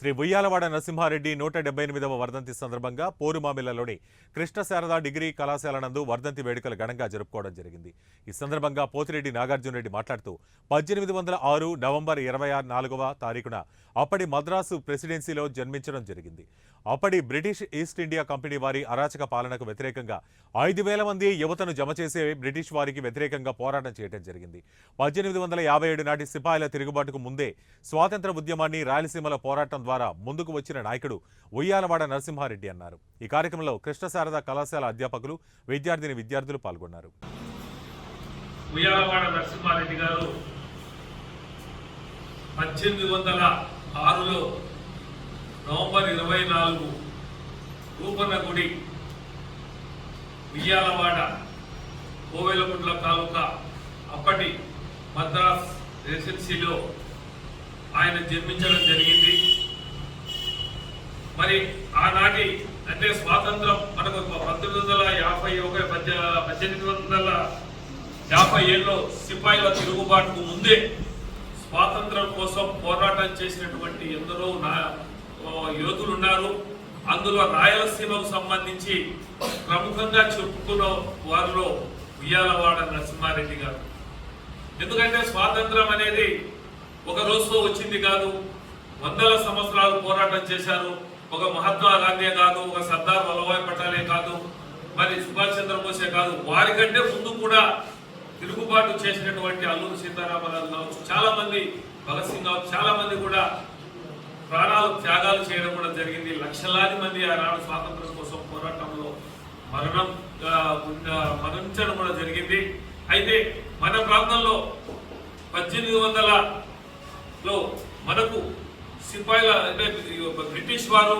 శ్రీ ఉయ్యాలవాడ నరసింహారెడ్డి 178వ వర్ధంతి సందర్భంగా పోరుమామిళ్లలోని కృష్ణ శారదా డిగ్రీ కళాశాల నందు వర్ధంతి వేడుకలు ఘనంగా జరుపుకోవడం జరిగింది. ఈ సందర్భంగా పోతిరెడ్డి నాగార్జునరెడ్డి మాట్లాడుతూ 1806 నవంబర్ 24వ తారీఖున అప్పటి మద్రాసు ప్రెసిడెన్సీలో జన్మించడం జరిగింది. అప్పటి బ్రిటిష్ ఈస్ట్ ఇండియా కంపెనీ వారి అరాచక పాలనకు వ్యతిరేకంగా 5,000 మంది యువతను జమ చేసే బ్రిటిష్ వారికి వ్యతిరేకంగా పోరాటం చేయడం జరిగింది. 1857 నాటి సిపాయిల తిరుగుబాటుకు ముందే స్వాతంత్ర ఉద్యమాన్ని రాయలసీమలో పోరాటం ద్వారా ముందుకు వచ్చిన నాయకుడు ఉయ్యాలవాడ నరసింహారెడ్డి అన్నారు. ఈ కార్యక్రమంలో కృష్ణ శారదా కళాశాల అధ్యాపకులు, విద్యార్థులు పాల్గొన్నారు. ఉయ్యాలవాడ నరసింహారెడ్డి గారు 1806లో నవంబర్ 24 రూపన్నగుడి ఉయ్యాలవాడ కోవెలగుంట్ల తాలూకా అప్పటి మద్రాస్ రెసిడెన్సీలో ఆయన జన్మించడం జరిగింది. మరి ఆనాటి అంటే స్వాతంత్రం మనకు 1857లో సిపాయిల తిరుగుబాటుకు ముందే స్వాతంత్రం కోసం పోరాటం చేసినటువంటి ఎందరో యోధులు ఉన్నారు. అందులో రాయలసీమకు సంబంధించి ప్రముఖంగా చెప్పుకున్న వారిలో ఉయ్యాలవాడ నరసింహారెడ్డి గారు. ఎందుకంటే స్వాతంత్రం అనేది ఒక రోజుతో వచ్చింది కాదు, వందల సంవత్సరాలు పోరాటం చేశారు. ఒక మహాత్మా గాంధీ కాదు, ఒక సర్దార్ వల్లభాయ్ పటేలే కాదు, మరి సుభాష్ చంద్రబోసే కాదు, వారికంటే ముందు కూడా తిరుగుబాటు చేసినటువంటి అల్లూరి సీతారామరాజు కావచ్చు, చాలా మంది, భగత్ సింగ్ కావచ్చు, చాలా మంది కూడా ప్రాణాలు త్యాగాలు చేయడం కూడా జరిగింది. లక్షలాది మంది ఆనాడు స్వాతంత్రం కోసం పోరాటంలో మరణించడం కూడా జరిగింది. అయితే మన ప్రాంతంలో 1800లో మనకు సిపాయిల అంటే బ్రిటిష్ వారు